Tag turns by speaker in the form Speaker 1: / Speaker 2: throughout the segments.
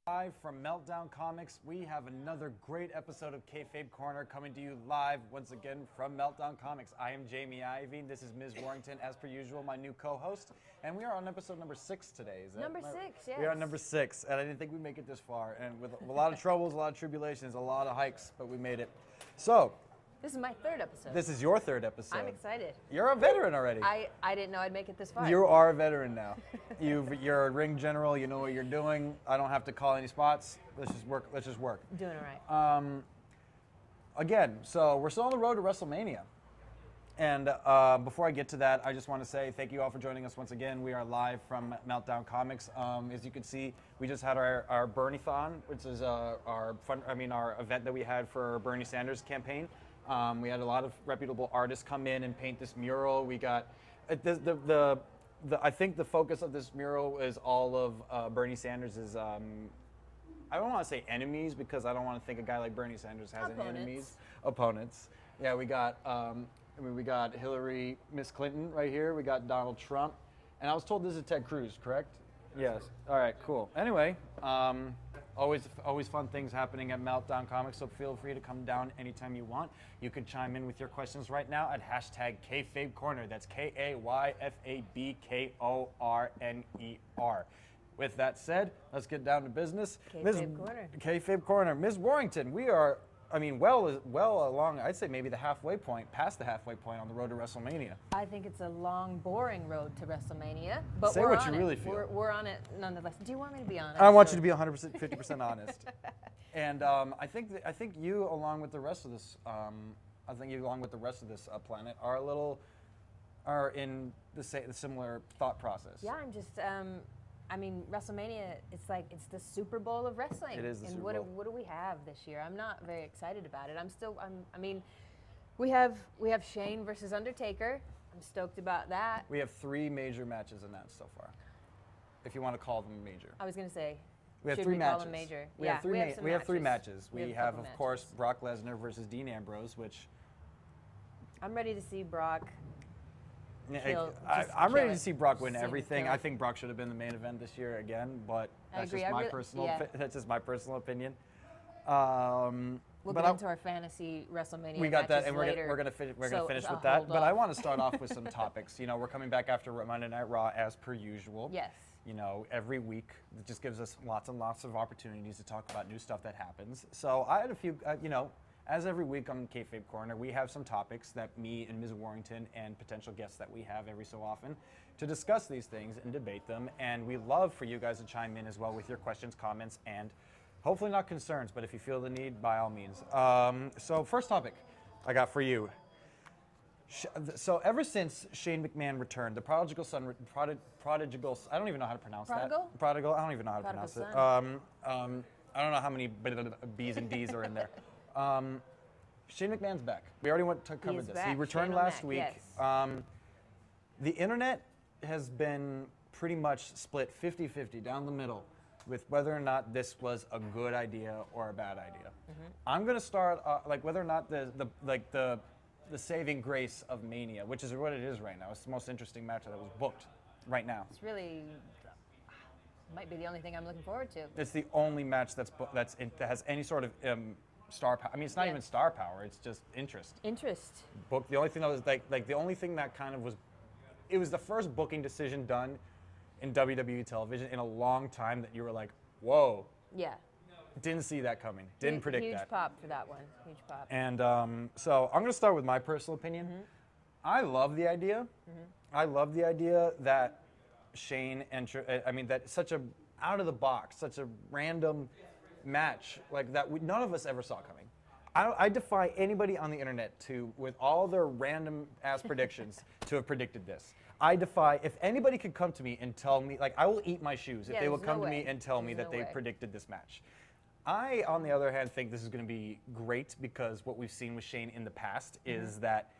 Speaker 1: Live from Meltdown Comics, we have another great episode of Kayfabe Corner coming to you live once again from Meltdown Comics. I am Jamie Iovine. This is Ms. Warrington, as per usual, my new co-host, and we are on episode number 6 today. Is that
Speaker 2: number
Speaker 1: right?
Speaker 2: 6? Yes.
Speaker 1: We are on number 6, and I didn't think we'd make it this far. And with a lot of troubles, a lot of tribulations, a lot of hikes, but we made it. So.
Speaker 2: This is my 3rd episode.
Speaker 1: This is your 3rd episode.
Speaker 2: I'm excited.
Speaker 1: You're a veteran already.
Speaker 2: I didn't know I'd make it this far.
Speaker 1: You are a veteran now. You're a ring general. You know what you're doing. I don't have to call any spots. Let's just work.
Speaker 2: Doing it right.
Speaker 1: Again, so we're still on the road to WrestleMania. And before I get to that, I just want to say thank you all for joining us once again. We are live from Meltdown Comics. As you can see, we just had our Bernie-thon, which is our event that we had for our Bernie Sanders campaign. We had a lot of reputable artists come in and paint this mural. We got I think the focus of this mural is all of Bernie Sanders' I don't want to say enemies, because I don't want to think a guy like Bernie Sanders has any enemies. Opponents. Yeah, we got we got Hillary, Miss Clinton right here. We got Donald Trump, and I was told this is Ted Cruz, correct? Yes. All right. Cool. Anyway, always fun things happening at Meltdown Comics, so feel free to come down anytime you want. You can chime in with your questions right now at hashtag Kayfabe Corner. That's KAYFABKORNER. With that said, let's get down to business.
Speaker 2: Kayfabe Corner.
Speaker 1: Kayfabe Corner. Ms. Warrington, we are, well along, I'd say maybe the halfway point, past the halfway point on the road to WrestleMania.
Speaker 2: I think it's a long, boring road to WrestleMania, but
Speaker 1: Say
Speaker 2: we're
Speaker 1: what
Speaker 2: on
Speaker 1: you
Speaker 2: it.
Speaker 1: really feel.
Speaker 2: We're on it nonetheless. Do you want me to be honest?
Speaker 1: I want you to be 100%, 50% honest. And I think you, along with the rest of this, planet, are in the similar thought process.
Speaker 2: Yeah, I'm just. WrestleMania, it's the Super Bowl of wrestling.
Speaker 1: It is the
Speaker 2: and
Speaker 1: Super Bowl.
Speaker 2: What do we have this year? I'm not very excited about it. We have Shane versus Undertaker. I'm stoked about that.
Speaker 1: We have 3 major matches announced so far, if you want to call them major.
Speaker 2: I was going to say,
Speaker 1: we have
Speaker 2: should
Speaker 1: 3
Speaker 2: we
Speaker 1: matches.
Speaker 2: call them major?
Speaker 1: We have 3 matches. We have
Speaker 2: a couple
Speaker 1: of course,
Speaker 2: matches.
Speaker 1: Brock Lesnar versus Dean Ambrose, which
Speaker 2: I'm ready to see Brock.
Speaker 1: I'm ready to see Brock win
Speaker 2: Just
Speaker 1: everything.
Speaker 2: kill
Speaker 1: I
Speaker 2: it.
Speaker 1: think Brock should have been the main event this year again, but
Speaker 2: I
Speaker 1: that's
Speaker 2: agree.
Speaker 1: that's just my personal opinion.
Speaker 2: We'll get into our fantasy WrestleMania.
Speaker 1: We got that, and
Speaker 2: later.
Speaker 1: we're gonna finish with
Speaker 2: I'll
Speaker 1: that.
Speaker 2: hold
Speaker 1: But I
Speaker 2: off.
Speaker 1: want to start off with some topics. You know, we're coming back after Monday Night Raw as per usual.
Speaker 2: Yes.
Speaker 1: You know, every week it just gives us lots and lots of opportunities to talk about new stuff that happens. So I had a few, as every week on Kayfabe Corner, we have some topics that me and Ms. Warrington and potential guests that we have every so often to discuss these things and debate them. And we love for you guys to chime in as well with your questions, comments, and hopefully not concerns, but if you feel the need, by all means. So first topic I got for you. So ever since Shane McMahon returned, the prodigal son, I don't even know how to pronounce that. Prodigal? I don't even know how to pronounce it. I don't know how many B's and D's are in there. Shane McMahon's back. We already covered this.
Speaker 2: Back.
Speaker 1: He returned
Speaker 2: Shane
Speaker 1: last
Speaker 2: back,
Speaker 1: week.
Speaker 2: yes.
Speaker 1: The internet has been pretty much split 50-50 down the middle with whether or not this was a good idea or a bad idea. Mm-hmm. I'm going to start whether or not the saving grace of Mania, which is what it is right now. It's the most interesting match that was booked right now.
Speaker 2: It's really might be the only thing I'm looking forward to.
Speaker 1: It's the only match that has any sort of star power. I mean, it's not even star power. It's just interest.
Speaker 2: Interest.
Speaker 1: Book. The only thing that was the only thing that kind of was, it was the first booking decision done in WWE television in a long time that you were like, whoa.
Speaker 2: Yeah.
Speaker 1: Didn't see that coming. Didn't predict that.
Speaker 2: Huge pop for that one. Huge pop.
Speaker 1: And so I'm going to start with my personal opinion. Mm-hmm. I love the idea. Mm-hmm. I love the idea that Shane that such a out of the box, such a random match like that none of us ever saw coming. I defy anybody on the internet to, with all their random ass predictions, to have predicted this. I defy, if anybody could come to me and tell me, I will eat my shoes if they will come to me and tell me that they predicted this match. I, on the other hand, think this is going to be great because what we've seen with Shane in the past is that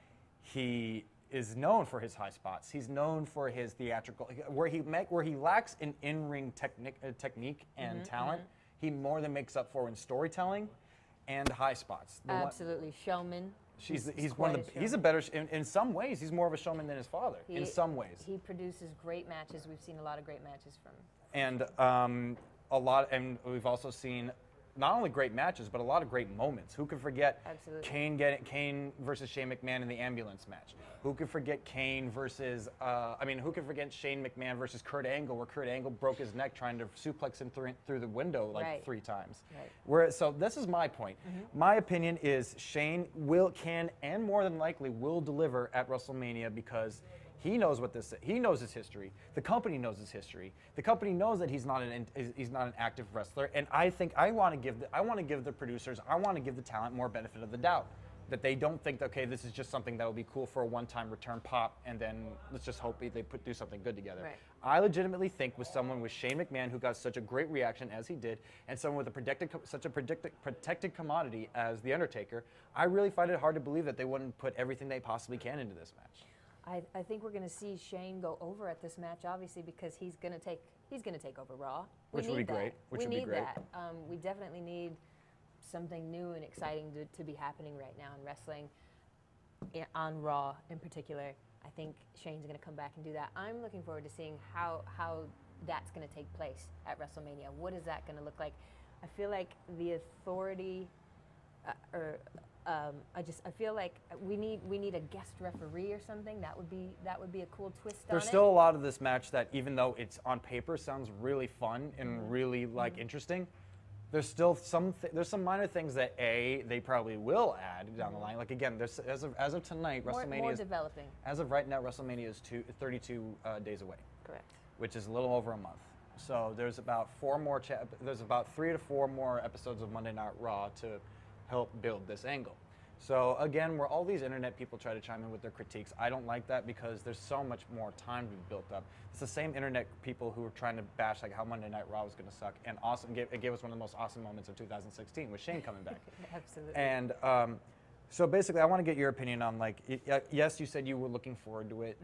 Speaker 1: he is known for his high spots. He's known for his theatrical, where he lacks in in-ring technique and talent. He more than makes up for in storytelling and high spots.
Speaker 2: Absolutely, showman.
Speaker 1: He's a better, in some ways, he's more of a showman than his father. In some ways,
Speaker 2: he produces great matches. We've seen a lot of great matches from.
Speaker 1: And a lot, and we've also seen not only great matches, but a lot of great moments. Who could forget
Speaker 2: Absolutely.
Speaker 1: Kane versus Shane McMahon in the ambulance match? Who could forget Kane versus, who could forget Shane McMahon versus Kurt Angle, where Kurt Angle broke his neck trying to suplex him through the window like
Speaker 2: Right.
Speaker 1: 3 times.
Speaker 2: Right.
Speaker 1: So this is my point. My opinion is Shane can, and more than likely will deliver at WrestleMania because he knows he knows his history. The company knows his history. The company knows that he's not an active wrestler. And I think I want to give the producers, I want to give the talent more benefit of the doubt, that they don't think, okay, this is just something that will be cool for a one-time return pop, and then let's just hope they do something good together.
Speaker 2: Right.
Speaker 1: I legitimately think with someone with Shane McMahon, who got such a great reaction as he did, and someone with such a protected commodity as The Undertaker, I really find it hard to believe that they wouldn't put everything they possibly can into this match.
Speaker 2: I think we're going to see Shane go over at this match, obviously, because he's going to take over Raw.
Speaker 1: Which would be great.
Speaker 2: We need that. We definitely need something new and exciting to be happening right now in wrestling, on Raw in particular. I think Shane's going to come back and do that. I'm looking forward to seeing how that's going to take place at WrestleMania. What is that going to look like? I feel like the authority, I feel like we need a guest referee or something. That would be a cool twist on it.
Speaker 1: There's still a lot of this match that, even though it's on paper sounds really fun and really interesting, there's still some minor things that they probably will add down the line. Like again, there's as of tonight, WrestleMania
Speaker 2: more
Speaker 1: is
Speaker 2: developing.
Speaker 1: As of right now, WrestleMania is 32 days away.
Speaker 2: Correct.
Speaker 1: Which is a little over a month. So there's about 3 to 4 more episodes of Monday Night Raw to help build this angle. So again, where all these internet people try to chime in with their critiques, I don't like that because there's so much more time to be built up. It's the same internet people who were trying to bash like how Monday Night Raw was going to suck, and it gave us one of the most awesome moments of 2016 with Shane coming back.
Speaker 2: Absolutely.
Speaker 1: And so basically, I want to get your opinion on yes, you said you were looking forward to it.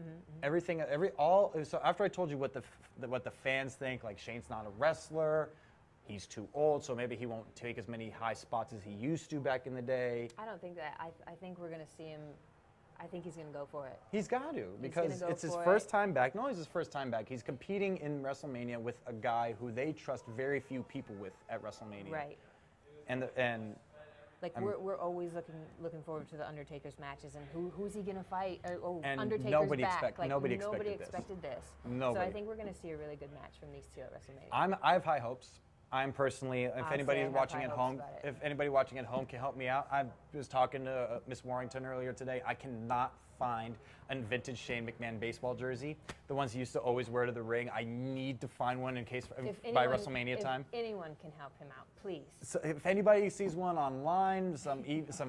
Speaker 1: So after I told you what the fans think, like Shane's not a wrestler. He's too old, so maybe he won't take as many high spots as he used to back in the day.
Speaker 2: I don't think that. I think we're going to see him. I think he's going to go for it.
Speaker 1: He's got to, because it's his first time back. Not only is his first time back, he's competing in WrestleMania with a guy who they trust very few people with at WrestleMania.
Speaker 2: Right.
Speaker 1: And
Speaker 2: we're always looking forward to the Undertaker's matches and who's he going to fight?
Speaker 1: And
Speaker 2: Undertaker's
Speaker 1: nobody
Speaker 2: back.
Speaker 1: nobody
Speaker 2: expected this.
Speaker 1: Nobody.
Speaker 2: So I think we're going to see a really good match from these two at WrestleMania.
Speaker 1: I have high hopes. I'm personally, if
Speaker 2: Honestly,
Speaker 1: anybody
Speaker 2: I have
Speaker 1: watching
Speaker 2: high
Speaker 1: at
Speaker 2: hopes
Speaker 1: home,
Speaker 2: about it.
Speaker 1: if anybody watching at home can help me out, I was talking to Miss Warrington earlier today. I cannot find a vintage Shane McMahon baseball jersey, the ones he used to always wear to the ring. I need to find one in case by WrestleMania time.
Speaker 2: If anyone can help him out, please.
Speaker 1: So if anybody sees one online, some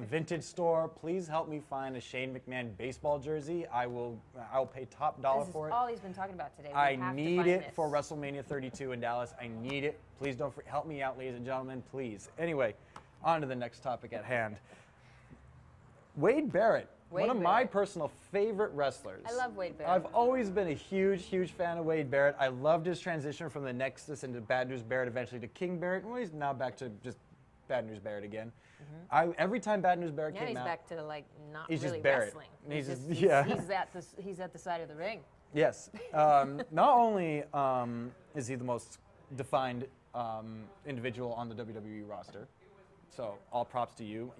Speaker 1: vintage store, please help me find a Shane McMahon baseball jersey. I'll pay top dollar for it.
Speaker 2: This is all he's been talking about today.
Speaker 1: I need it for WrestleMania 32 in Dallas. I need it. Please don't help me out, ladies and gentlemen, please. Anyway, on to the next topic at hand. Wade Barrett, one of my personal favorite wrestlers.
Speaker 2: I love Wade Barrett.
Speaker 1: I've always been a huge fan of Wade Barrett. I loved his transition from the Nexus into Bad News Barrett, eventually to King Barrett. Well, he's now back to just Bad News Barrett again. Every time Bad News Barrett came
Speaker 2: he's
Speaker 1: out,
Speaker 2: back to not
Speaker 1: he's
Speaker 2: really
Speaker 1: just Barrett.
Speaker 2: wrestling. He's at the side of the ring.
Speaker 1: Yes. Not only is he the most defined individual on the WWE roster, so all props to you.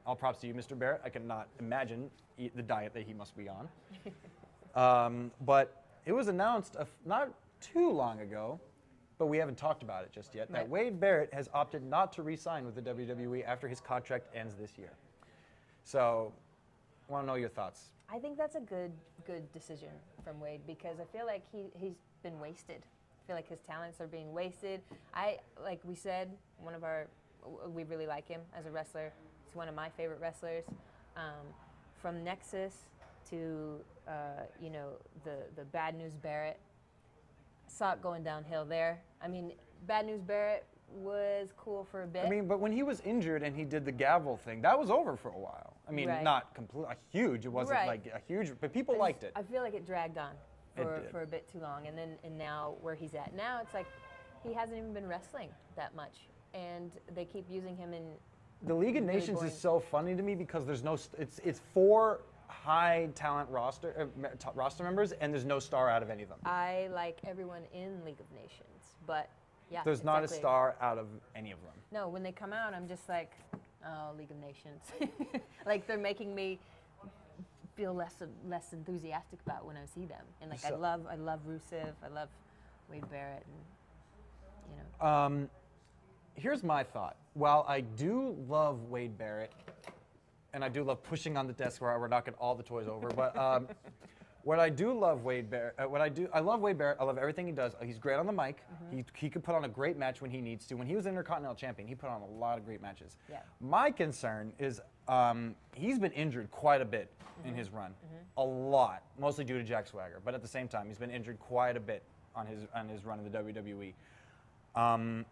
Speaker 1: All props to you, Mr. Barrett. I cannot imagine the diet that he must be on. But it was announced not too long ago, but we haven't talked about it just yet, that Wade Barrett has opted not to re-sign with the WWE after his contract ends this year. So, I want to know your thoughts.
Speaker 2: I think that's a good decision from Wade because I feel like he's been wasted. I feel like his talents are being wasted. Like we said, we really like him as a wrestler. He's one of my favorite wrestlers. From Nexus to the Bad News Barrett, saw it going downhill there. I mean, Bad News Barrett was cool for a bit.
Speaker 1: I mean, but when he was injured and he did the gavel thing, that was over for a while. I mean, not completely huge. It wasn't like a huge, but people liked it.
Speaker 2: I feel like it dragged on for a bit too long, and now where he's at now, it's like he hasn't even been wrestling that much, and they keep using him in.
Speaker 1: The League of Nations is so funny to me because there's no. It's 4 high talent roster members, and there's no star out of any of them.
Speaker 2: I like everyone in League of Nations, but Yeah,
Speaker 1: There's not a
Speaker 2: exactly.
Speaker 1: star out of any of them.
Speaker 2: No, when they come out, I'm just like, oh, League of Nations. Like they're making me feel less enthusiastic about when I see them. And like I love Rusev, I love Wade Barrett, and you know.
Speaker 1: Here's my thought. While I do love Wade Barrett, and I do love pushing on the desk where we're knocking all the toys over, but what I do love Wade Barrett, I love Wade Barrett. I love everything he does. He's great on the mic. He could put on a great match when he needs to. When he was Intercontinental Champion, he put on a lot of great matches.
Speaker 2: Yeah.
Speaker 1: My concern is he's been injured quite a bit in his run, a lot, mostly due to Jack Swagger. But at the same time, he's been injured quite a bit on his run in the WWE.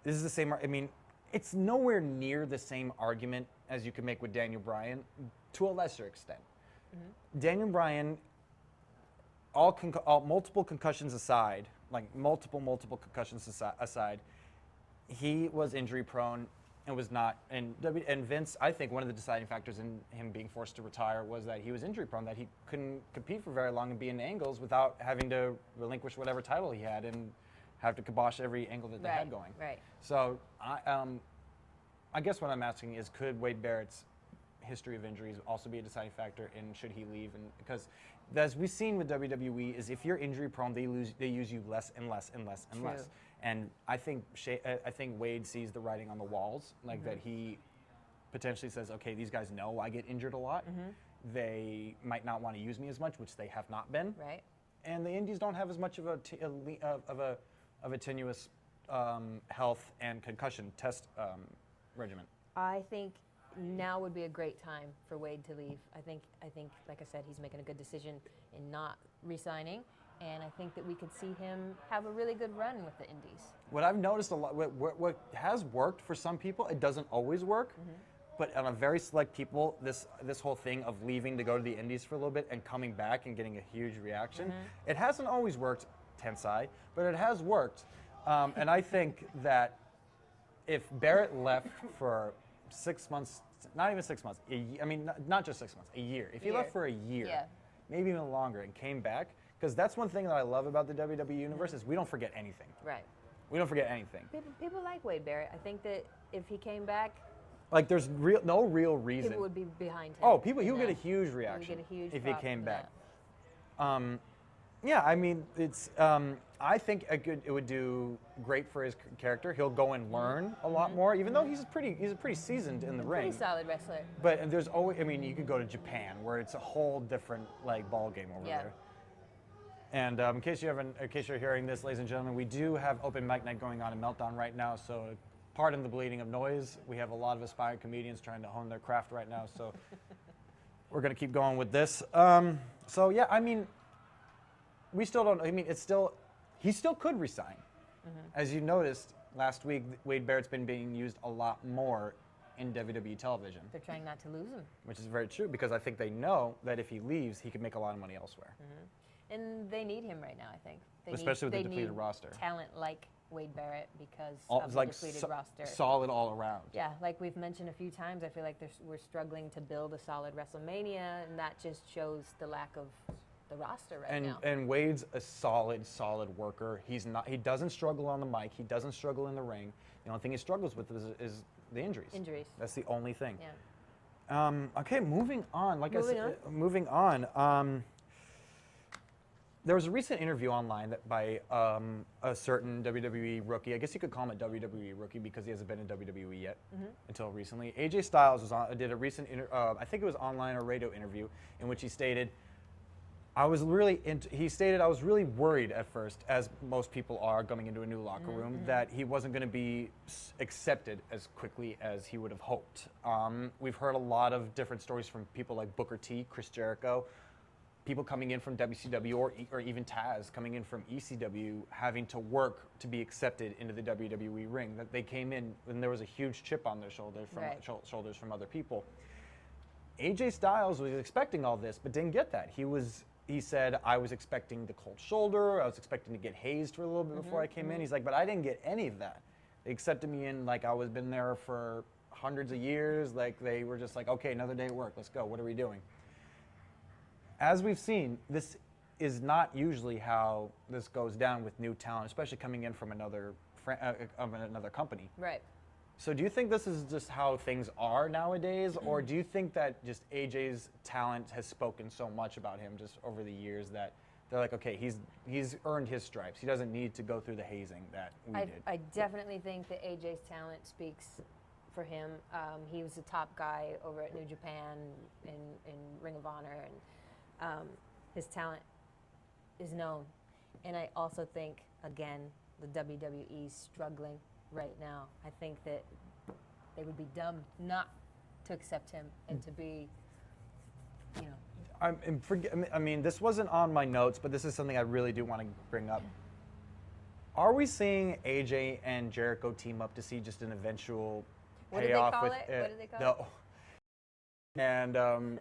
Speaker 1: This is the same. I mean, it's nowhere near the same argument as you could make with Daniel Bryan, to a lesser extent. Daniel Bryan, all multiple concussions aside, like multiple concussions aside, he was injury prone and was not. And Vince, I think one of the deciding factors in him being forced to retire was that he was injury prone, that he couldn't compete for very long and be in angles without having to relinquish whatever title he had and have to kibosh every angle that they had going.
Speaker 2: Right.
Speaker 1: So I guess what I'm asking is, could Wade Barrett's history of injuries also be a deciding factor in should he leave? And because as we've seen with WWE, is if you're injury prone, they use you less and less and less and less. And I think Wade sees the writing on the walls, like that he potentially says, okay, these guys know I get injured a lot. They might not want to use me as much, which they have not been.
Speaker 2: Right.
Speaker 1: And the Indies don't have as much of a tenuous health and concussion test regimen.
Speaker 2: I think now would be a great time for Wade to leave. I think, like I said, he's making a good decision in not re-signing, and I think that we could see him have a really good run with the Indies.
Speaker 1: What I've noticed a lot, what has worked for some people, it doesn't always work, but on a very select people, this whole thing of leaving to go to the Indies for a little bit and coming back and getting a huge reaction, it hasn't always worked, Tensai, but it has worked. And I think that if Barrett left for 6 months, not even 6 months, not just 6 months, a year. If he left for a year, maybe even longer, and came back, because that's one thing that I love about the WWE universe is we don't forget anything.
Speaker 2: Right.
Speaker 1: We don't forget anything.
Speaker 2: People like Wade Barrett. I think that if he came back,
Speaker 1: like there's no real reason.
Speaker 2: people would be behind him.
Speaker 1: Oh, he would get a huge reaction if he
Speaker 2: pop
Speaker 1: came
Speaker 2: for
Speaker 1: back.
Speaker 2: that.
Speaker 1: Yeah, I mean, it's. I think it would do great for his character. He'll go and learn a lot more, even though he's pretty seasoned in the ring.
Speaker 2: Pretty solid wrestler.
Speaker 1: But there's always. I mean, you could go to Japan, where it's a whole different ball game over there. And in case you're hearing this, ladies and gentlemen, we do have open mic night going on in Meltdown right now. So, pardon the bleeding of noise. We have a lot of aspiring comedians trying to hone their craft right now. So, we're gonna keep going with this. So yeah, I mean. We still don't. I mean, he still could resign. As you noticed last week, Wade Barrett's been being used a lot more in WWE television.
Speaker 2: They're trying not to lose him.
Speaker 1: Which is very true, because I think they know that if he leaves, he could make a lot of money elsewhere.
Speaker 2: And they need him right now, I think.
Speaker 1: Especially with the depleted
Speaker 2: need
Speaker 1: roster.
Speaker 2: Talent like Wade Barrett because of the depleted roster.
Speaker 1: Solid all around.
Speaker 2: Yeah, like we've mentioned a few times, I feel like we're struggling to build a solid WrestleMania, and that just shows the lack of the roster now.
Speaker 1: And Wade's a solid worker. He doesn't struggle on the mic. He doesn't struggle in the ring. The only thing he struggles with is the injuries. That's the only thing.
Speaker 2: Yeah.
Speaker 1: Okay, moving on. Moving on. There was a recent interview online by a certain WWE rookie. I guess you could call him a WWE rookie because he hasn't been in WWE yet until recently. AJ Styles did a recent, I think it was online or radio interview, in which he stated, I was really worried at first, as most people are coming into a new locker room, that he wasn't going to be accepted as quickly as he would have hoped. We've heard a lot of different stories from people like Booker T, Chris Jericho, people coming in from WCW or even Taz coming in from ECW, having to work to be accepted into the WWE ring. That they came in and there was a huge chip on their shoulders from other people. AJ Styles was expecting all this, but didn't get that. He said, I was expecting the cold shoulder. I was expecting to get hazed for a little bit before I came in. He's like, but I didn't get any of that. They accepted me in like I was been there for hundreds of years. Like they were just like, okay, another day at work. Let's go. What are we doing? As we've seen, this is not usually how this goes down with new talent, especially coming in from another of another company.
Speaker 2: Right.
Speaker 1: So do you think this is just how things are nowadays, or do you think that just AJ's talent has spoken so much about him just over the years that they're like, okay, he's earned his stripes. He doesn't need to go through the hazing that we did.
Speaker 2: I definitely think that AJ's talent speaks for him. He was the top guy over at New Japan in Ring of Honor, and his talent is known. And I also think, again, the WWE's struggling right now. I think that they would be dumb not to accept him and to be, you know.
Speaker 1: I mean, this wasn't on my notes, but this is something I really do want to bring up. Are we seeing AJ and Jericho team up to see just an eventual payoff?
Speaker 2: What did they call it?
Speaker 1: And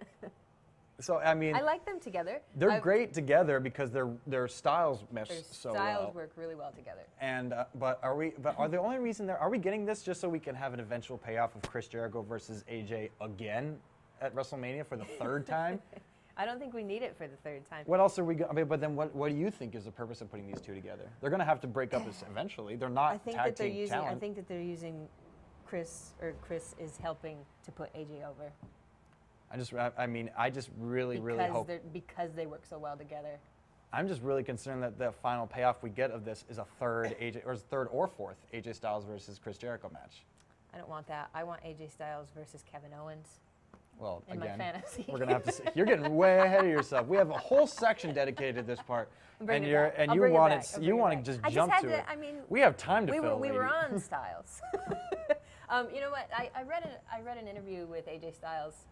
Speaker 1: so I mean,
Speaker 2: I like them together.
Speaker 1: They're great together because their styles mesh so well.
Speaker 2: Their styles work really well together.
Speaker 1: And but are the only reason are we getting this just so we can have an eventual payoff of Chris Jericho versus AJ again at WrestleMania for the third time?
Speaker 2: I don't think we need it for the third time.
Speaker 1: What else are we going? I mean, but then what do you think is the purpose of putting these two together? They're going to have to break up eventually. They're not tag team talent.
Speaker 2: I think that they're using Chris is helping to put AJ over.
Speaker 1: I just really hope
Speaker 2: because they work so well together.
Speaker 1: I'm just really concerned that the final payoff we get of this is a third or fourth AJ Styles versus Chris Jericho match.
Speaker 2: I don't want that. I want AJ Styles versus Kevin Owens.
Speaker 1: Well,
Speaker 2: in
Speaker 1: again,
Speaker 2: my fantasy.
Speaker 1: We're gonna have to see. You're getting way ahead of yourself. We have a whole section dedicated to this part, and you want to just jump to it.
Speaker 2: I mean,
Speaker 1: we have time to fill.
Speaker 2: We were on Styles. You know what? I read an interview with AJ Styles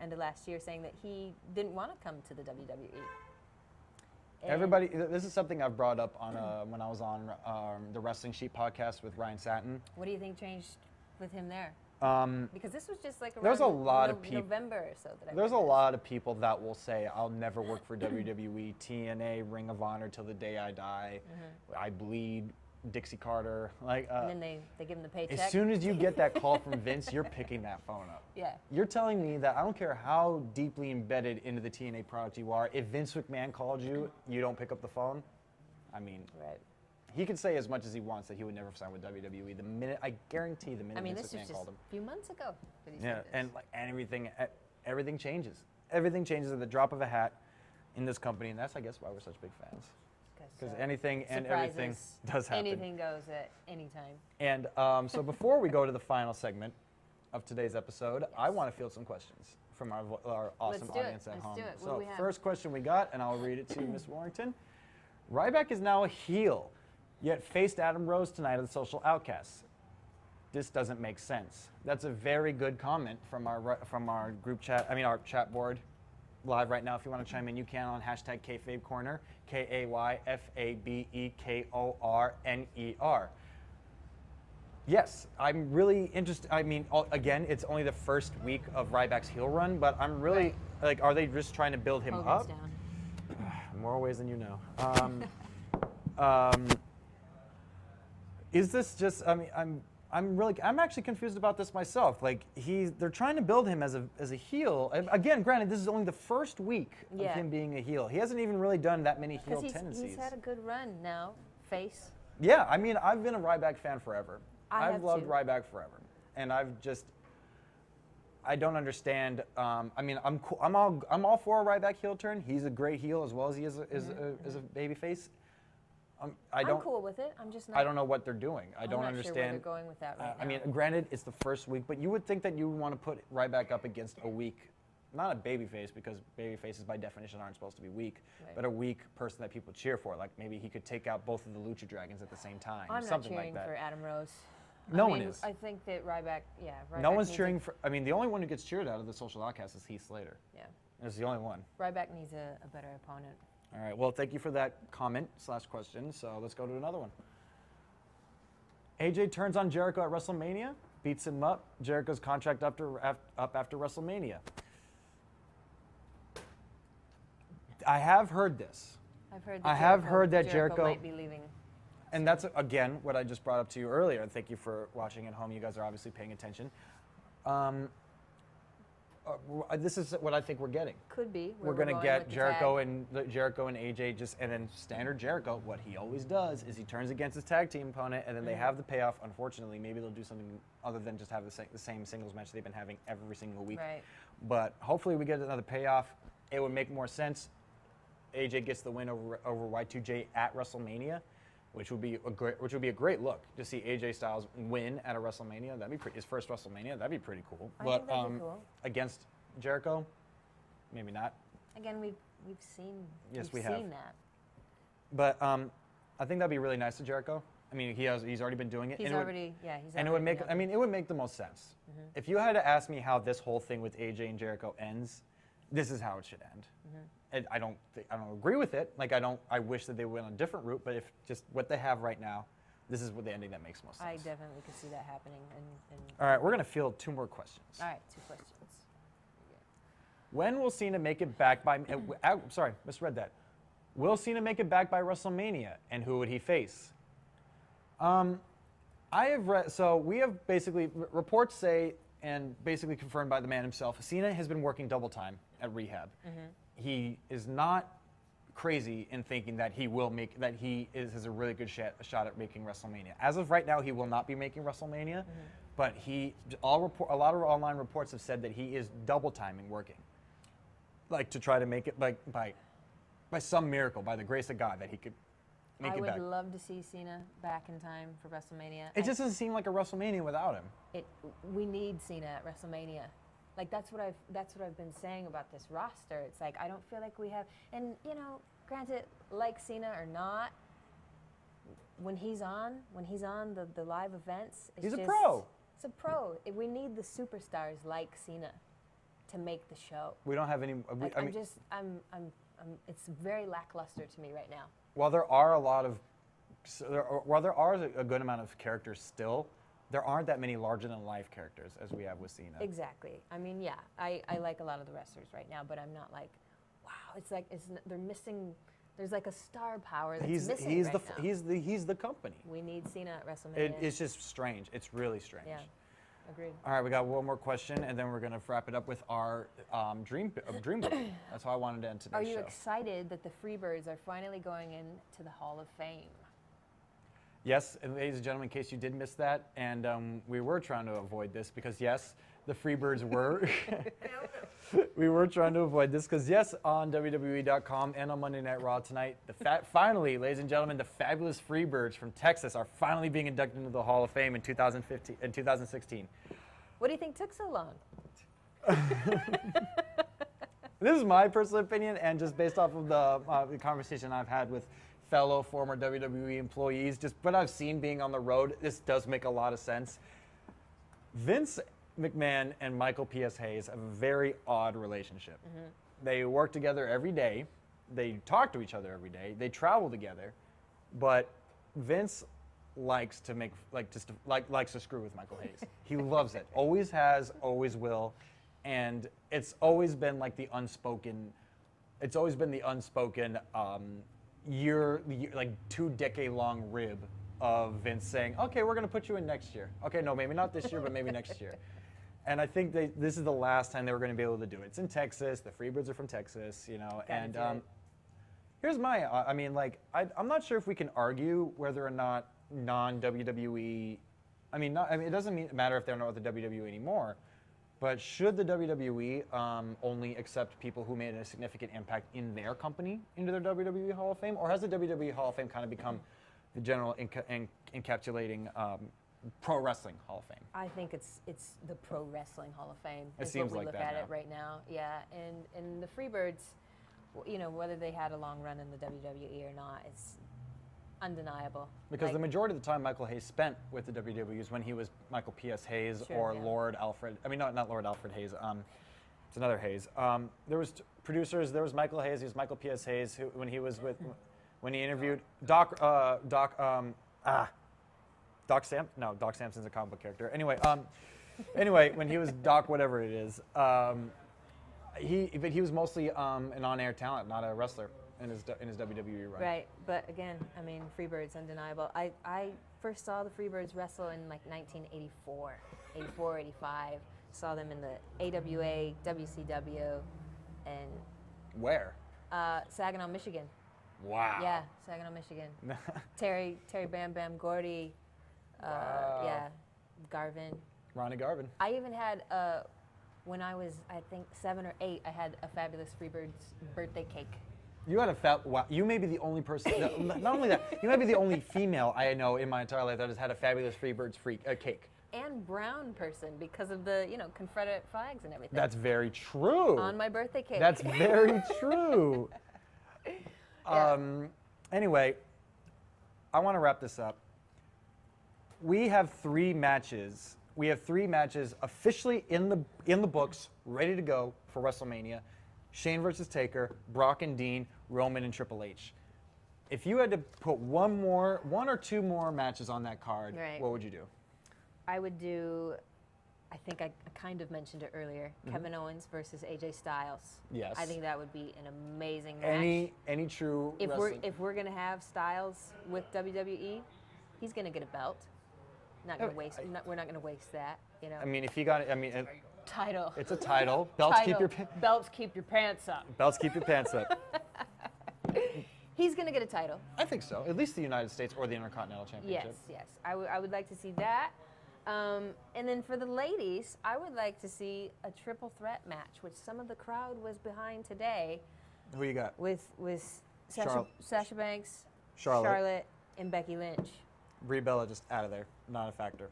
Speaker 2: end of last year, saying that he didn't want to come to the WWE.
Speaker 1: Everybody, this is something I've brought up on when I was on the Wrestling Sheet podcast with Ryan Satin.
Speaker 2: What do you think changed with him there? Because this was just like
Speaker 1: there's a lot of people,
Speaker 2: November or so that I
Speaker 1: there's a lot of people that will say, I'll never work for WWE, TNA, Ring of Honor till the day I die. Mm-hmm. I bleed, Dixie Carter.
Speaker 2: And then they give him the paycheck.
Speaker 1: As soon as you get that call from Vince, you're picking that phone up.
Speaker 2: Yeah.
Speaker 1: You're telling me that I don't care how deeply embedded into the TNA product you are, if Vince McMahon called you, you don't pick up the phone? I mean,
Speaker 2: right.
Speaker 1: He could say as much as he wants that he would never sign with WWE. I guarantee the minute Vince McMahon called him.
Speaker 2: A few months ago that he
Speaker 1: said
Speaker 2: this.
Speaker 1: And everything changes. Everything changes at the drop of a hat in this company, and that's, I guess, why we're such big fans. Because anything and everything does happen.
Speaker 2: Anything goes at any time.
Speaker 1: And so before we go to the final segment of today's episode, yes. I want to field some questions from our awesome audience at home.
Speaker 2: Let's do it.
Speaker 1: So first question we got, and I'll read it to Ms. Warrington. Ryback is now a heel, yet faced Adam Rose tonight at the Social Outcasts. This doesn't make sense. That's a very good comment from our group chat. I mean, our chat board live right now. If you want to chime in, you can on hashtag Kayfabe Korner, KAYFABEKORNER. Yes, I'm really interested. I mean, again, it's only the first week of Ryback's heel run, but I'm really are they just trying to build him up?
Speaker 2: Down.
Speaker 1: More ways than you know. Is this just? I mean, I'm actually confused about this myself. Like they're trying to build him as a heel. Again, granted, this is only the first week of him being a heel. He hasn't even really done that many heel tendencies.
Speaker 2: He's had a good run now. Face.
Speaker 1: Yeah, I mean, I've been a Ryback fan forever.
Speaker 2: I've
Speaker 1: loved Ryback forever, and I don't understand. I mean, I'm all for a Ryback heel turn. He's a great heel as well as he is a baby face. I'm
Speaker 2: cool with it. I'm just not.
Speaker 1: I don't know what they're doing. I don't understand.
Speaker 2: Sure where they're going with that right now.
Speaker 1: I mean, granted, it's the first week, but you would think that you would want to put Ryback up against a weak, not a baby face, because baby faces by definition aren't supposed to be weak, but a weak person that people cheer for. Like maybe he could take out both of the Lucha Dragons at the same time.
Speaker 2: I'm
Speaker 1: something
Speaker 2: not cheering
Speaker 1: like that.
Speaker 2: for Adam Rose.
Speaker 1: No one is.
Speaker 2: I think that Ryback,
Speaker 1: no one's cheering for. I mean, the only one who gets cheered out of the Social Outcast is Heath Slater.
Speaker 2: Yeah.
Speaker 1: It's the only one.
Speaker 2: Ryback needs a better opponent.
Speaker 1: All right. Well, thank you for that comment/question. So let's go to another one. AJ turns on Jericho at WrestleMania, beats him up. Jericho's contract up after WrestleMania. I have heard this.
Speaker 2: I have
Speaker 1: heard that Jericho
Speaker 2: might be leaving.
Speaker 1: And that's, again, what I just brought up to you earlier. And thank you for watching at home. You guys are obviously paying attention. this is what I think we're getting.
Speaker 2: Could be.
Speaker 1: We're going to get Jericho and AJ and then standard Jericho. What he always does is he turns against his tag team opponent, and then they have the payoff. Unfortunately, maybe they'll do something other than just have the same singles match they've been having every single week.
Speaker 2: Right.
Speaker 1: But hopefully we get another payoff. It would make more sense. AJ gets the win over Y2J at WrestleMania, which would be a great look to see AJ Styles win at a WrestleMania. That'd be his first WrestleMania. That'd be pretty cool.
Speaker 2: I think that'd be cool.
Speaker 1: Against Jericho, maybe not.
Speaker 2: Again, we've seen
Speaker 1: Yes, we
Speaker 2: seen
Speaker 1: have.
Speaker 2: that.
Speaker 1: But I think that'd be really nice to Jericho. I mean, he's already been doing it.
Speaker 2: He's already.
Speaker 1: And it would make. I mean, it would make the most sense. If you had to ask me how this whole thing with AJ and Jericho ends, this is how it should end. And I don't agree with it. Like I wish that they went on a different route. But if just what they have right now, this is what the ending that makes most sense.
Speaker 2: I definitely could see that happening.
Speaker 1: All right, we're gonna field 2 more questions.
Speaker 2: All right, 2 questions.
Speaker 1: When will Cena make it back by? Sorry, misread that. Will Cena make it back by WrestleMania, and who would he face? I have read. So we have basically reports say, and basically confirmed by the man himself, Cena has been working double time at rehab. He is not crazy in thinking that he will make that he has a really good shot at making WrestleMania. As of right now, he will not be making WrestleMania, but a lot of online reports have said that he is double timing working, like to try to make it by some miracle, by the grace of God, that he could make it back.
Speaker 2: I would love to see Cena back in time for WrestleMania.
Speaker 1: It just doesn't seem like a WrestleMania without him.
Speaker 2: We need Cena at WrestleMania. Like that's what I've been saying about this roster. It's like I don't feel like we have, and granted, like Cena or not, when he's on the live events,
Speaker 1: he's a pro.
Speaker 2: It's a pro. We need the superstars like Cena to make the show.
Speaker 1: We don't have any.
Speaker 2: It's very lackluster to me right now.
Speaker 1: While there are a good amount of characters still, there aren't that many larger-than-life characters as we have with Cena.
Speaker 2: Exactly. I mean, yeah, I like a lot of the wrestlers right now, but I'm not like, wow. It's like they're missing. There's like a star power that's missing right now.
Speaker 1: He's the company.
Speaker 2: We need Cena at WrestleMania.
Speaker 1: It's just strange. It's really strange.
Speaker 2: Yeah, agreed.
Speaker 1: All right, we got one more question, and then we're gonna wrap it up with our dream book. That's how I wanted to end today's show.
Speaker 2: Are you excited that the Freebirds are finally going into the Hall of Fame?
Speaker 1: Yes, and ladies and gentlemen, in case you did miss that, and we were trying to avoid this because yes, the Freebirds were. We were trying to avoid this because yes, on WWE.com and on Monday Night Raw tonight, finally, ladies and gentlemen, the fabulous Freebirds from Texas are finally being inducted into the Hall of Fame in 2016.
Speaker 2: What do you think took so long?
Speaker 1: This is my personal opinion, and just based off of the conversation I've had with fellow former WWE employees, just what I've seen being on the road, this does make a lot of sense. Vince McMahon and Michael P.S. Hayes have a very odd relationship. They work together every day. They talk to each other every day. They travel together, but Vince likes to likes to screw with Michael Hayes. He loves it. Always has, always will, and it's always been like the unspoken. It's always been the unspoken. Like 2-decade-long rib of Vince saying, "Okay, we're going to put you in next year. Okay, no, maybe not this year, but maybe next year." And I think this is the last time they were going to be able to do it. It's in Texas. The Freebirds are from Texas, And here's my. I'm not sure if we can argue whether or not non-WWE. It doesn't matter if they're not with the WWE anymore. But should the WWE only accept people who made a significant impact in their company into their WWE Hall of Fame? Or has the WWE Hall of Fame kind of become the general encapsulating Pro Wrestling Hall of Fame?
Speaker 2: I think it's the Pro Wrestling Hall of Fame.
Speaker 1: It seems like that.
Speaker 2: Look at it right now. Yeah, and the Freebirds, whether they had a long run in the WWE or not, it's undeniable.
Speaker 1: Because the majority of the time Michael Hayes spent with the WWE is when he was Michael P.S. Hayes Lord Alfred. Not Lord Alfred Hayes. It's another Hayes. There was producers. There was Michael Hayes. He was Michael P.S. Hayes when he interviewed Doc Samson's a comic book character. Anyway, when he was Doc, whatever it is, he was mostly an on-air talent, not a wrestler in his WWE run.
Speaker 2: Right, but again, Freebirds, undeniable. I first saw the Freebirds wrestle in like 1984, 85. Saw them in the AWA, WCW, and
Speaker 1: Where?
Speaker 2: Saginaw, Michigan.
Speaker 1: Wow.
Speaker 2: Yeah, Saginaw, Michigan. Terry Bam Bam Gordy.
Speaker 1: Wow.
Speaker 2: Yeah, Garvin.
Speaker 1: Ronnie Garvin.
Speaker 2: I even had, when I was, I think, 7 or 8, I had a Fabulous Freebirds birthday cake.
Speaker 1: You had a wow. You may be the only person. Not only that, you might be the only female I know in my entire life that has had a Fabulous Freebirds cake.
Speaker 2: And brown person because of the, Confederate flags and everything.
Speaker 1: That's very true.
Speaker 2: On my birthday cake.
Speaker 1: That's very true.
Speaker 2: Yeah.
Speaker 1: Anyway, I want to wrap this up. We have 3 matches. We have 3 matches officially in the books, ready to go for WrestleMania. Shane versus Taker, Brock and Dean, Roman and Triple H. If you had to put one or two more matches on that card,
Speaker 2: Right.
Speaker 1: what would you do?
Speaker 2: I would do, I think I kind of mentioned it earlier, Kevin Owens versus AJ Styles.
Speaker 1: Yes.
Speaker 2: I think that would be an amazing match.
Speaker 1: Any true
Speaker 2: If
Speaker 1: wrestling.
Speaker 2: we're gonna have Styles with WWE, he's gonna get a belt. Not gonna waste. We're not gonna waste that.
Speaker 1: I mean, if you got it,
Speaker 2: Title.
Speaker 1: it's a title. Belts keep your
Speaker 2: Belts keep your pants up.
Speaker 1: belts keep your pants up.
Speaker 2: He's gonna get a title.
Speaker 1: I think so. At least the United States or the Intercontinental Championship.
Speaker 2: Yes. I would like to see that. And then for the ladies, I would like to see a triple threat match, which some of the crowd was behind today,
Speaker 1: Who you got?
Speaker 2: with Sasha Banks,
Speaker 1: Charlotte.
Speaker 2: and Becky Lynch.
Speaker 1: Brie Bella just out of there. Not a factor.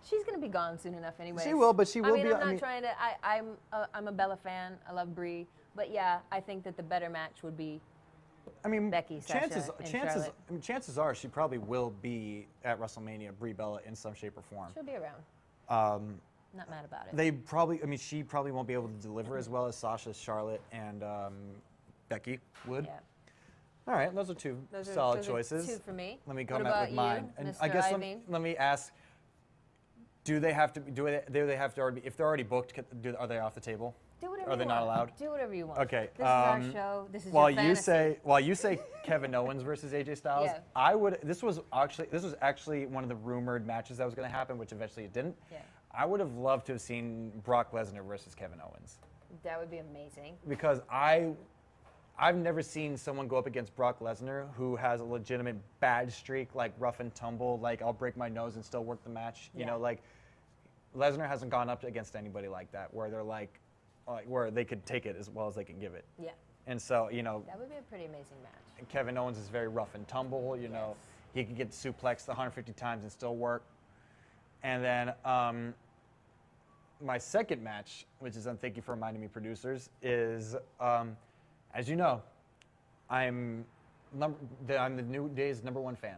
Speaker 2: She's gonna be gone soon enough, anyway.
Speaker 1: She will, but she will be.
Speaker 2: I'm not trying to. I'm a Bella fan. I love Brie, but yeah, I think that the better match would be. Becky, Sasha, and Charlotte.
Speaker 1: Chances are she probably will be at WrestleMania, Brie Bella, in some shape or form.
Speaker 2: She'll be around. Not mad about it.
Speaker 1: She probably won't be able to deliver as well as Sasha, Charlotte, and Becky would.
Speaker 2: Yeah.
Speaker 1: All right, those are two solid choices.
Speaker 2: Are 2 for me.
Speaker 1: Let me
Speaker 2: What
Speaker 1: come
Speaker 2: about
Speaker 1: up with mine.
Speaker 2: you,
Speaker 1: And
Speaker 2: Mr.
Speaker 1: I guess
Speaker 2: Iovine?
Speaker 1: let me ask: do they have to already? If they're already booked, are they off the table?
Speaker 2: Do whatever
Speaker 1: Are they
Speaker 2: you
Speaker 1: not
Speaker 2: want.
Speaker 1: allowed?
Speaker 2: Do whatever you want.
Speaker 1: Okay.
Speaker 2: This is our show. This is
Speaker 1: While
Speaker 2: your
Speaker 1: you
Speaker 2: fantasy.
Speaker 1: say Kevin Owens versus AJ Styles,
Speaker 2: Yeah.
Speaker 1: I would. This was actually one of the rumored matches that was going to happen, which eventually it didn't.
Speaker 2: Yeah.
Speaker 1: I would have loved to have seen Brock Lesnar versus Kevin Owens
Speaker 2: That would be amazing.
Speaker 1: because I've never seen someone go up against Brock Lesnar who has a legitimate bad streak, like rough and tumble, like I'll break my nose and still work the match. You
Speaker 2: Yeah.
Speaker 1: know, like Lesnar hasn't gone up against anybody like that, where they're like where they could take it as well as they can give it.
Speaker 2: Yeah.
Speaker 1: And so,
Speaker 2: That would be a pretty amazing match.
Speaker 1: Kevin Owens is very rough and tumble.
Speaker 2: Yes.
Speaker 1: He could get suplexed 150 times and still work. And then my second match, which is, thank you for reminding me, producers, is, as you know, I'm the New Day's #1 fan.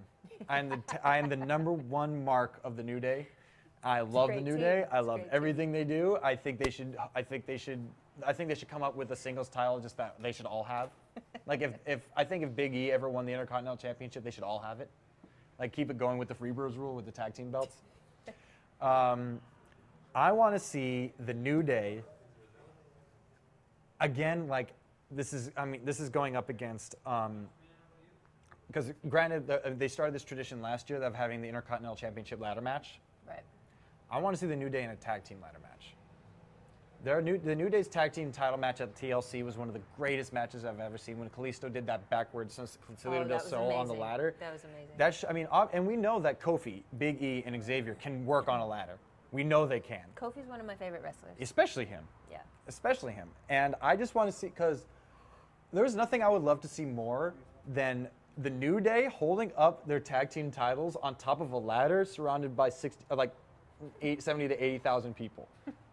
Speaker 1: I am the #1 mark of the New Day. I love the
Speaker 2: great
Speaker 1: New
Speaker 2: team.
Speaker 1: Day. I
Speaker 2: It's a
Speaker 1: love
Speaker 2: great
Speaker 1: everything they do. I think they should come up with a singles title just that they should all have. Like if Big E ever won the Intercontinental Championship, they should all have it. Like keep it going with the Freebirds rule with the tag team belts. I want to see the New Day again. Like this is going up against because granted they started this tradition last year of having the Intercontinental Championship ladder match.
Speaker 2: Right.
Speaker 1: I want to see the New Day in a tag team ladder match. The New Day's tag team title match at TLC was one of the greatest matches I've ever seen. When Kalisto did that backwards Concilio del Sol on the ladder.
Speaker 2: That was amazing.
Speaker 1: And we know that Kofi, Big E, and Xavier can work on a ladder. We know they can.
Speaker 2: Kofi's one of my favorite wrestlers.
Speaker 1: Especially him.
Speaker 2: Yeah.
Speaker 1: Especially him. And I just want to see, because there's nothing I would love to see more than the New Day holding up their tag team titles on top of a ladder surrounded by 70 to 80,000 people.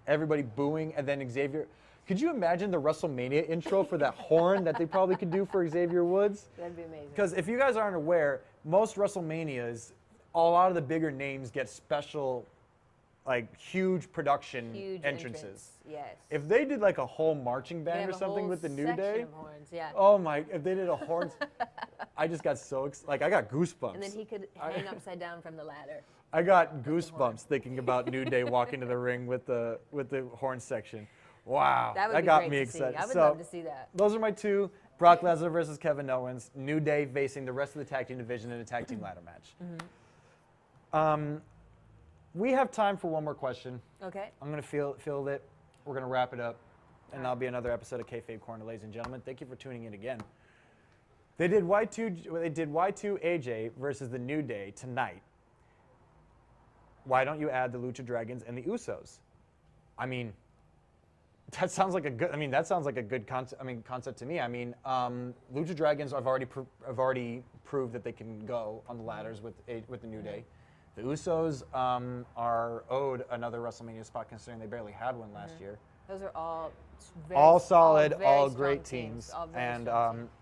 Speaker 1: Everybody booing, and then Xavier. Could you imagine the WrestleMania intro for that horn that they probably could do for Xavier Woods?
Speaker 2: That'd be amazing.
Speaker 1: Because if you guys aren't aware, most WrestleManias, a lot of the bigger names get special, like huge production entrances.
Speaker 2: Entrance. Yes.
Speaker 1: If they did like a whole marching
Speaker 2: They
Speaker 1: band
Speaker 2: have
Speaker 1: or
Speaker 2: a
Speaker 1: something
Speaker 2: whole
Speaker 1: with the New
Speaker 2: section
Speaker 1: Day,
Speaker 2: of horns, yeah.
Speaker 1: oh my! If they did a horns, I just got so excited. Like I got goosebumps.
Speaker 2: And then he could hang upside down from the ladder.
Speaker 1: I got goosebumps thinking about New Day walking to the ring with the horn section. Wow,
Speaker 2: That would be
Speaker 1: got
Speaker 2: great
Speaker 1: me
Speaker 2: to
Speaker 1: excited.
Speaker 2: see. I would
Speaker 1: So,
Speaker 2: love to see that.
Speaker 1: those are my two: Brock Lesnar versus Kevin Owens. New Day facing the rest of the tag team division in a tag team ladder match. We have time for one more question.
Speaker 2: Okay.
Speaker 1: I'm going to field it. We're going to wrap it up. And that'll be another episode of Kayfabe Corner, ladies and gentlemen. Thank you for tuning in again. They did Y2 AJ versus the New Day tonight. Why don't you add the Lucha Dragons and the Usos? I mean, that sounds like a good concept to me. I mean, Lucha Dragons have already proved that they can go on the ladders with the New Day. The Usos are owed another WrestleMania spot, considering they barely had one last year.
Speaker 2: Those are all
Speaker 1: all solid,
Speaker 2: very
Speaker 1: all
Speaker 2: strong
Speaker 1: great teams. And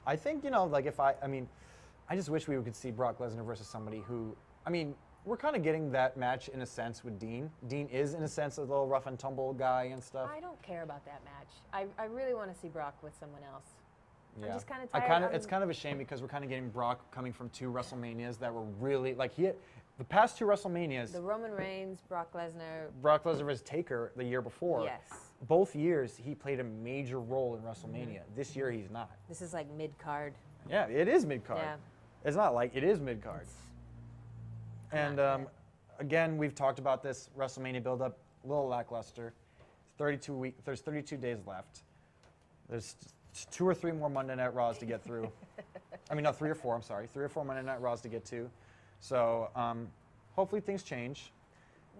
Speaker 1: I think, like I just wish we could see Brock Lesnar versus somebody who, we're kind of getting that match in a sense with Dean. Dean is, in a sense, a little rough and tumble guy and stuff.
Speaker 2: I don't care about that match. I really want to see Brock with someone else.
Speaker 1: Yeah.
Speaker 2: I'm just kind of tired.
Speaker 1: It's kind of a shame because we're kind of getting Brock coming from 2 WrestleManias that were really, the past 2 WrestleManias.
Speaker 2: The Roman Reigns, Brock Lesnar
Speaker 1: versus Taker the year before.
Speaker 2: Yes.
Speaker 1: Both years, he played a major role in WrestleMania. This year, he's not.
Speaker 2: This is like mid-card.
Speaker 1: Yeah, it is mid-card.
Speaker 2: Yeah.
Speaker 1: It's not like, it is mid-card. And again, we've talked about this WrestleMania build-up, a little lackluster. There's 32 days left. There's 2 or 3 more Monday Night Raws to get through. 3 or 4, I'm sorry. 3 or 4 Monday Night Raws to get to. So hopefully things change.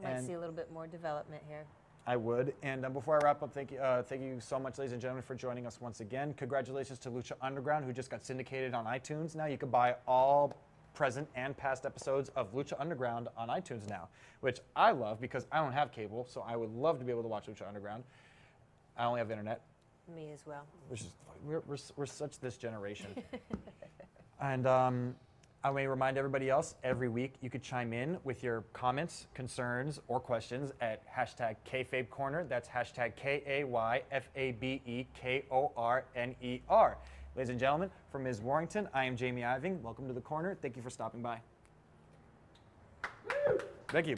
Speaker 2: Might see a little bit more development here.
Speaker 1: I would. And before I wrap up, thank you so much, ladies and gentlemen, for joining us once again. Congratulations to Lucha Underground, who just got syndicated on iTunes. Now you can buy all present and past episodes of Lucha Underground on iTunes now, which I love because I don't have cable, so I would love to be able to watch Lucha Underground. I only have internet.
Speaker 2: Me as well.
Speaker 1: Which is, we're such this generation. And I may remind everybody else, every week you could chime in with your comments, concerns, or questions at hashtag Kayfabe Corner. That's hashtag KAYFABEKORNER. Ladies and gentlemen, from Ms. Warrington, I am Jamie Iovine. Welcome to the Corner. Thank you for stopping by. Thank you.